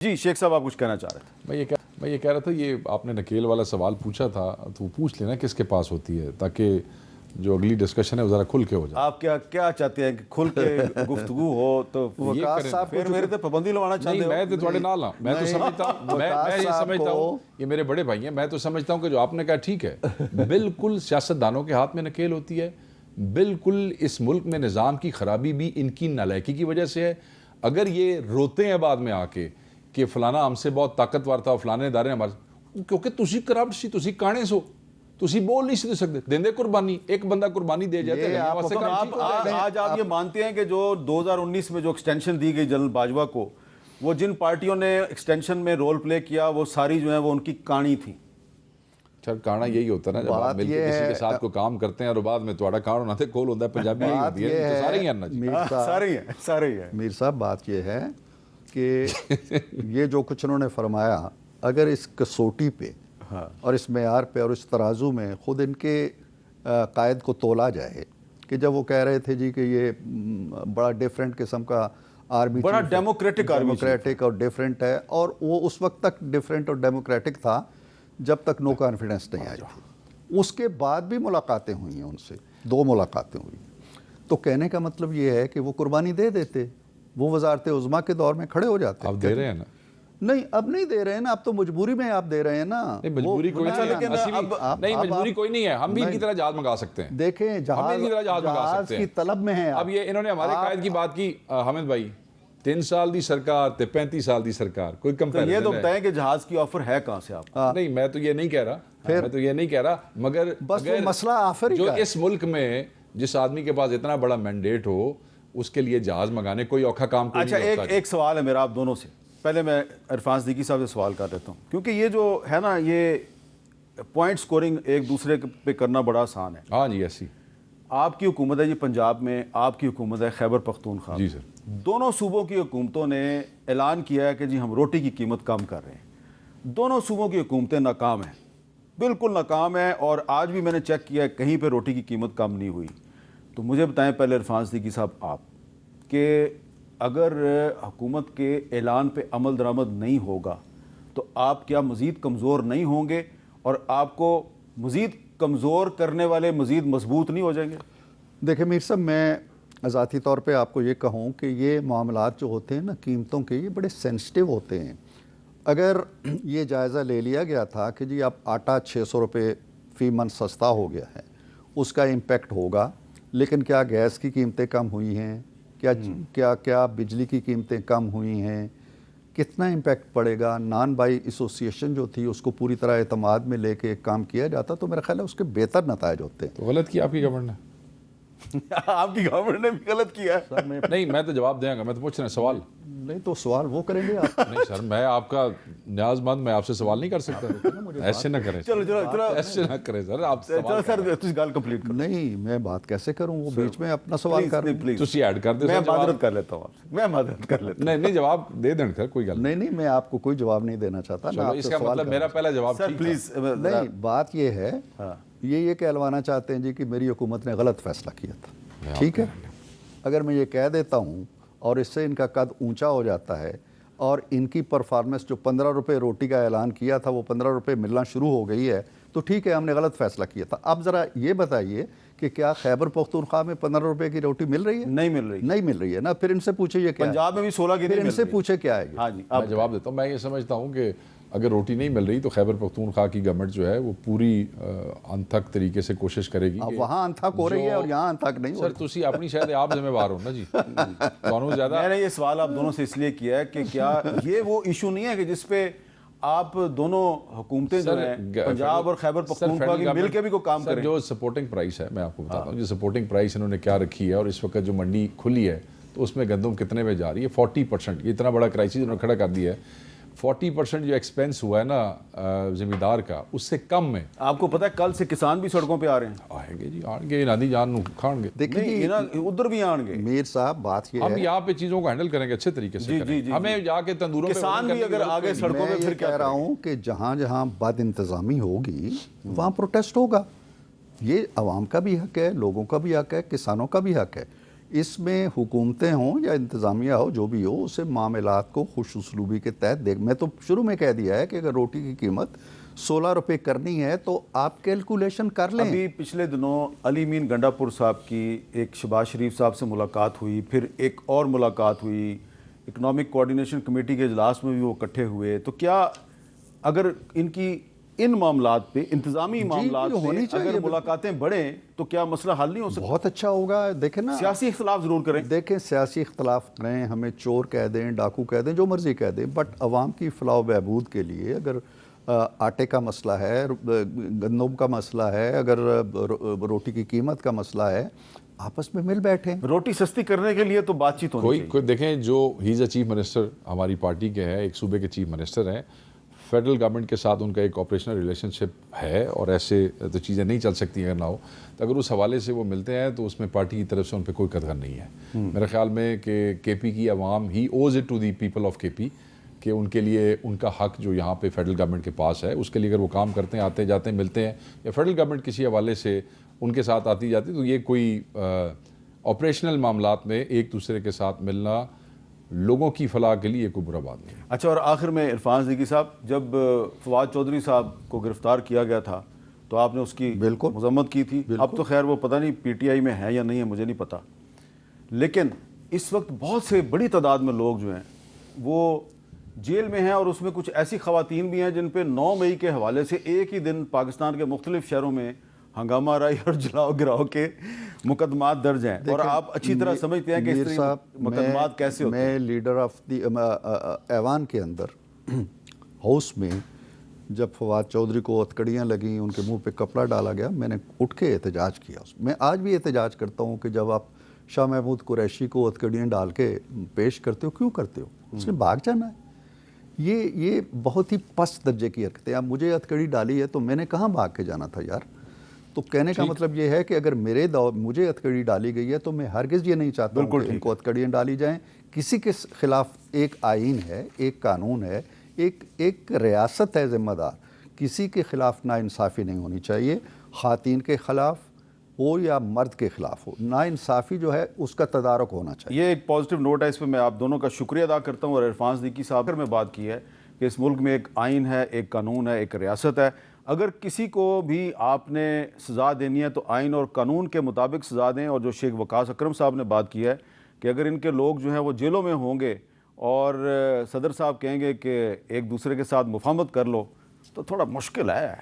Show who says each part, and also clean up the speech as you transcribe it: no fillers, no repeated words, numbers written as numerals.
Speaker 1: جی شیخ صاحب آپ کچھ کہنا چاہ رہے تھے؟
Speaker 2: میں یہ کہہ رہا تھا، یہ آپ نے نکیل والا سوال پوچھا تھا تو پوچھ لینا کس کے پاس ہوتی ہے، تاکہ جو اگلی ڈسکشن ہے وہ ذرا کھل کے ہو جائے۔
Speaker 1: آپ کیا چاہتے ہیں کہ کھل کے گفتگو ہو تو پھر میرے تے پابندی لگانا چاہتے ہو؟
Speaker 2: میں تو تھوڑے نال ہوں، میں تو سمجھتا ہوں، میں یہ سمجھتا ہوں، یہ میرے بڑے بھائی ہیں، میں تو سمجھتا ہوں کہ جو آپ نے کہا ٹھیک ہے، بالکل سیاستدانوں کے ہاتھ میں نکیل ہوتی ہے، بالکل اس ملک میں نظام کی خرابی بھی ان کی نالائکی کی وجہ سے ہے۔ اگر یہ روتے ہیں بعد میں آ کے کہ فلانا ہم سے بہت طاقتور تھا، فلانے ادارے نے ہمارے، کیونکہ تسی کرپٹ سی، تسی کانے سو، تسی بول نہیں سکتے، دیندے قربانی، ایک بندہ قربانی دے جاتے ہیں۔
Speaker 1: آج آپ یہ مانتے ہیں کہ جو 2019 میں جو ایکسٹینشن دی گئی جنرل باجوہ کو، وہ جن پارٹیوں نے ایکسٹینشن میں رول پلے کیا وہ ساری جو ہیں وہ ان کی کہانی تھی؟
Speaker 2: سر کانا یہی ہوتا ہے نا، جب آپ مل کے کسی کے ساتھ کوئی کام کرتے ہیں اور بعد میں تھوڑا کان ہونا تھے کول ہوتا ہے، پنجابی یہی ہوتی ہے، تو سارے ہی ہیں نا جی،
Speaker 1: سارے ہی ہیں۔
Speaker 3: میر صاحب بات یہ ہے کہ یہ جو کچھ انہوں نے فرمایا، اگر اس کسوٹی پہ اور اس معیار پہ اور اس ترازو میں خود ان کے قائد کو تولا جائے کہ جب وہ کہہ رہے تھے جی کہ یہ بڑا ڈیفرنٹ قسم کا آرمی،
Speaker 1: بڑا ڈیموکریٹک
Speaker 3: اور ڈیفرنٹ ہے، اور وہ اس وقت تک ڈیفرنٹ اور ڈیموکریٹک تھا جب تک نو کانفیڈنس نہیں آئی تھی۔ اس کے بعد بھی ملاقاتیں ہوئی ہیں ان سے، 2 ملاقاتیں ہوئی، تو کہنے کا مطلب یہ ہے کہ وہ قربانی دے دیتے، وہ وزارت عظمیٰ کے دور میں کھڑے ہو جاتے۔
Speaker 2: اب دے رہے ہیں نا؟
Speaker 3: نہیں اب نہیں دے رہے ہیں نا، اب تو مجبوری میں آپ دے رہے ہیں نا۔
Speaker 2: مجبوری کوئی نہیں، مجبوری کوئی نہیں ہے، ہم بھی ان کی طرح جہاز منگا سکتے ہیں۔
Speaker 3: دیکھیں جہاز کی طلب میں ہیں۔
Speaker 2: اب یہ انہوں نے ہمارے قائد کی بات کی، حامد بھائی 3 سال دی سرکار تے 35 سال دی سرکار، کوئی کمپیریزن ہے؟
Speaker 1: یہ تو بتائیں کہ جہاز کی آفر ہے کہاں سے آپ؟
Speaker 2: نہیں میں تو یہ نہیں کہہ رہا، مگر
Speaker 3: بس وہ مسئلہ آفر ہی
Speaker 2: جو اس ملک میں جس آدمی کے پاس اتنا بڑا مینڈیٹ ہو، اس کے لیے جہاز منگانے کوئی اوکھا کام کوئی نہیں ہوتا۔
Speaker 1: اچھا ایک سوال ہے میرا آپ دونوں سے، پہلے میں عرفان صدیقی صاحب سے سوال کر دیتا ہوں، کیونکہ یہ جو ہے نا یہ پوائنٹ سکورنگ ایک دوسرے پہ کرنا بڑا آسان ہے۔
Speaker 2: ہاں جی ایسی
Speaker 1: آپ کی حکومت ہے جی پنجاب میں، آپ کی حکومت ہے خیبر پختونخوا،
Speaker 2: جی سر،
Speaker 1: دونوں صوبوں کی حکومتوں نے اعلان کیا ہے کہ جی ہم روٹی کی قیمت کم کر رہے ہیں۔ دونوں صوبوں کی حکومتیں ناکام ہیں، بالکل ناکام ہیں، اور آج بھی میں نے چیک کیا ہے کہیں پہ روٹی کی قیمت کم نہیں ہوئی۔ تو مجھے بتائیں پہلے عرفان صدیقی صاحب آپ کہ اگر حکومت کے اعلان پہ عمل درآمد نہیں ہوگا تو آپ کیا مزید کمزور نہیں ہوں گے، اور آپ کو مزید کمزور کرنے والے مزید مضبوط نہیں ہو جائیں گے؟
Speaker 3: دیکھیں میر صاحب، میں ذاتی طور پہ آپ کو یہ کہوں کہ یہ معاملات جو ہوتے ہیں نا قیمتوں کے، یہ بڑے سینسٹیو ہوتے ہیں۔ اگر یہ جائزہ لے لیا گیا تھا کہ جی اب آٹا 600 روپے فی من سستا ہو گیا ہے، اس کا امپیکٹ ہوگا، لیکن کیا گیس کی قیمتیں کم ہوئی ہیں، کیا بجلی کی قیمتیں کم ہوئی ہیں، کتنا امپیکٹ پڑے گا؟ نان بائی ایسوسیشن جو تھی اس کو پوری طرح اعتماد میں لے کے کام کیا جاتا تو میرا خیال ہے اس کے بہتر نتائج ہوتے ہیں۔
Speaker 2: تو غلط کیا آپ کی گورنمنٹ نے؟
Speaker 1: آپ کی گورنمنٹ نے بھی غلط کیا ہے۔
Speaker 2: نہیں میں تو جواب دیں گا، میں تو پوچھ رہا ہوں سوال۔
Speaker 3: نہیں تو سوال وہ کریں گے آپ؟
Speaker 2: نہیں سر، میں آپ کا نیاز مند، میں آپ سے سوال نہیں کر سکتا، ایسے نہ کریں، ایسے نہ کریں سر، آپ
Speaker 1: سر تسی گل کمپلیٹ کرو۔
Speaker 3: نہیں میں بات کیسے کروں، وہ بیچ میں اپنا سوال کر رہے ہیں۔
Speaker 2: تسی ایڈ کر دیں،
Speaker 1: میں معذرت کر لیتا ہوں آپ سے، میں معذرت کر لیتا ہوں۔
Speaker 2: نہیں جواب دے دیں سر، کوئی گل
Speaker 3: نہیں میں آپ کو کوئی جواب نہیں دینا چاہتا، میں آپ
Speaker 2: اس
Speaker 3: سے
Speaker 2: کا
Speaker 3: سوال
Speaker 2: مطلب میرا پہلا جواب
Speaker 1: سر پلیز۔
Speaker 3: نہیں بات یہ ہے، یہ کہلوانا چاہتے ہیں جی کہ میری حکومت نے غلط فیصلہ کیا تھا، ٹھیک ہے؟ اگر میں یہ کہہ دیتا ہوں اور اس سے ان کا قد اونچا ہو جاتا ہے اور ان کی پرفارمنس جو 15 روپے روٹی کا اعلان کیا تھا وہ 15 روپے ملنا شروع ہو گئی ہے، تو ٹھیک ہے ہم نے غلط فیصلہ کیا تھا۔ اب ذرا یہ بتائیے کہ کیا خیبر پختونخوا میں 15 روپے کی روٹی مل رہی ہے؟
Speaker 1: نہیں مل رہی ہے
Speaker 3: نا، پھر ان سے پوچھے یہ کیا ہے؟
Speaker 1: پنجاب میں بھی 16 کی
Speaker 3: پھر ان سے پوچھے کیا ہے؟
Speaker 1: ہاں جی
Speaker 2: میں جواب دیتا ہوں۔ میں یہ سمجھتا ہوں کہ اگر روٹی نہیں مل رہی تو خیبر پختونخوا کی گورنمنٹ جو ہے وہ پوری انتھک طریقے سے کوشش کرے گی۔
Speaker 3: وہاں انتھک ہو رہی ہے اور یہاں انتھک نہیں ہو رہی۔
Speaker 2: سر تسی اپنی شاید آپ ذمہ وار ہو نا جی، تو زیادہ
Speaker 1: میں نے یہ سوال آپ دونوں سے اس لیے کیا ہے کہ کیا یہ وہ ایشو نہیں ہے کہ جس پہ آپ دونوں حکومتیں جو ہیں پنجاب اور خیبر پختونخوا کی مل کے بھی کوئی کام کریں؟
Speaker 2: جو سپورٹنگ پرائس ہے میں آپ کو بتاتا ہوں، جو سپورٹنگ پرائس انہوں نے کیا رکھی ہے اور اس وقت جو منڈی کھلی ہے تو اس میں گندم کتنے میں جا رہی ہے؟ 40%۔ یہ اتنا بڑا کرائسس انہوں نے کھڑا کر دیا ہے۔ 40% جو ایکسپینس ہوا ہے نا زمیندار کا، اس سے کم میں
Speaker 1: آپ کو پتہ ہے کل سے کسان بھی سڑکوں پہ آ رہے ہیں۔
Speaker 2: آئیں گے جی، آئیں گے، نادی جان کھان گے،
Speaker 3: دیکھیں
Speaker 1: ادھر بھی آئیں گے۔
Speaker 3: میر صاحب بات یہ ہے،
Speaker 2: ہم یہاں پہ چیزوں کو ہینڈل کریں گے اچھے طریقے سے، ہمیں جا کے تندوروں پہ
Speaker 1: کسان بھی اگر آگے سڑکوں پہ پھر
Speaker 3: کہہ رہا ہوں کہ جہاں جہاں بد انتظامی ہوگی وہاں پروٹیسٹ ہوگا۔ یہ عوام کا بھی حق ہے، لوگوں کا بھی حق ہے، کسانوں کا بھی حق ہے۔ اس میں حکومتیں ہوں یا انتظامیہ ہو جو بھی ہو، اسے معاملات کو خوش اسلوبی کے تحت دیکھ. میں تو شروع میں کہہ دیا ہے کہ اگر روٹی کی قیمت 16 روپے کرنی ہے تو آپ کیلکولیشن کر لیں.
Speaker 1: ابھی پچھلے دنوں علی مین گنڈا پور صاحب کی ایک شہباز شریف صاحب سے ملاقات ہوئی، پھر ایک اور ملاقات ہوئی اکنامک کوارڈینیشن کمیٹی کے اجلاس میں بھی وہ اکٹھے ہوئے. تو کیا اگر ان معاملات پہ انتظامی معاملات
Speaker 3: ہونی
Speaker 1: پہ
Speaker 3: چاہیے
Speaker 1: اگر ملاقاتیں بڑھیں تو کیا مسئلہ حل نہیں ہو سکتا؟
Speaker 3: بہت اچھا ہوگا. دیکھیں نا،
Speaker 1: سیاسی اختلاف ضرور کریں.
Speaker 3: دیکھیں سیاسی اختلاف کریں، ہمیں چور کہہ دیں، ڈاکو کہہ دیں، جو مرضی کہہ دیں، بٹ عوام کی فلاح و بہبود کے لیے اگر آٹے کا مسئلہ ہے، گندم کا مسئلہ ہے، اگر روٹی کی قیمت کا مسئلہ ہے، آپس میں مل بیٹھیں.
Speaker 1: روٹی سستی کرنے کے لیے تو بات چیت ہونی چاہیے.
Speaker 2: کوئی دیکھیں، جو ہی از اے چیف منسٹر ہماری پارٹی کے ہیں، ایک صوبے کے چیف منسٹر ہیں، فیڈرل گورنمنٹ کے ساتھ ان کا ایک آپریشنل ریلیشن شپ ہے، اور ایسے تو چیزیں نہیں چل سکتی اگر نہ ہو. تو اگر اس حوالے سے وہ ملتے ہیں تو اس میں پارٹی کی طرف سے ان پہ کوئی قدغن نہیں ہے. میرے خیال میں کہ کے پی کی عوام he owes it to the people of K P کہ ان کے لیے ان کا حق جو یہاں پہ فیڈرل گورنمنٹ کے پاس ہے، اس کے لیے اگر وہ کام کرتے ہیں، آتے جاتے ہیں، ملتے ہیں، یا فیڈرل گورنمنٹ کسی حوالے سے ان کے ساتھ آتی جاتی، تو یہ کوئی آپریشنل معاملات میں ایک دوسرے کے ساتھ ملنا لوگوں کی فلاح کے لیے کوئی برا بات نہیں ہے.
Speaker 1: اچھا، اور آخر میں عرفان صدیقی صاحب، جب فواد چودھری صاحب کو گرفتار کیا گیا تھا تو آپ نے اس کی
Speaker 3: بالکل
Speaker 1: مذمت کی تھی. اب تو خیر وہ پتہ نہیں پی ٹی آئی میں ہے یا نہیں ہے، مجھے نہیں پتا، لیکن اس وقت بہت سے بڑی تعداد میں لوگ جو ہیں وہ جیل میں ہیں، اور اس میں کچھ ایسی خواتین بھی ہیں جن پہ 9 مئی کے حوالے سے ایک ہی دن پاکستان کے مختلف شہروں میں ہنگامہ آرائی اور جلاؤ گراؤ کے مقدمات درج ہیں. اور آپ اچھی طرح سمجھتے ہیں کہ اس طرح مقدمات کیسے ہوتے ہیں.
Speaker 3: میں لیڈر آف دی ایوان کے اندر ہاؤس میں جب فواد چودھری کو ہتکڑیاں لگیں، ان کے منہ پہ کپڑا ڈالا گیا، میں نے اٹھ کے احتجاج کیا. میں آج بھی احتجاج کرتا ہوں کہ جب آپ شاہ محمود قریشی کو ہتکڑیاں ڈال کے پیش کرتے ہو، کیوں کرتے ہو؟ اس نے بھاگ جانا ہے. یہ بہت ہی پست درجے کی حرکتیں. اب مجھے ہتکڑی ڈالی ہے تو میں نے کہاں بھاگ کے جانا تھا یار؟ تو کہنے کا مطلب یہ ہے کہ اگر مجھے ہتکڑی ڈالی گئی ہے تو میں ہرگز یہ نہیں چاہتا ہوں کہ ان کو ہتکڑیاں ڈالی جائیں. کسی کے خلاف ایک آئین ہے، ایک قانون ہے، ایک ریاست ہے ذمہ دار. کسی کے خلاف ناانصافی نہیں ہونی چاہیے، خواتین کے خلاف ہو یا مرد کے خلاف ہو. ناانصافی جو ہے اس کا تدارک ہونا چاہیے.
Speaker 1: یہ ایک پازیٹیو نوٹ ہے، اس پہ میں آپ دونوں کا شکریہ ادا کرتا ہوں. اور عرفان صدیقی صاحب میں بات کی ہے کہ اس ملک میں ایک آئین ہے، ایک قانون ہے، ایک ریاست ہے. اگر کسی کو بھی آپ نے سزا دینی ہے تو آئین اور قانون کے مطابق سزا دیں. اور جو شیخ وقاص اکرم صاحب نے بات کی ہے کہ اگر ان کے لوگ جو ہیں وہ جیلوں میں ہوں گے اور صدر صاحب کہیں گے کہ ایک دوسرے کے ساتھ مفاہمت کر لو، تو تھوڑا مشکل ہے.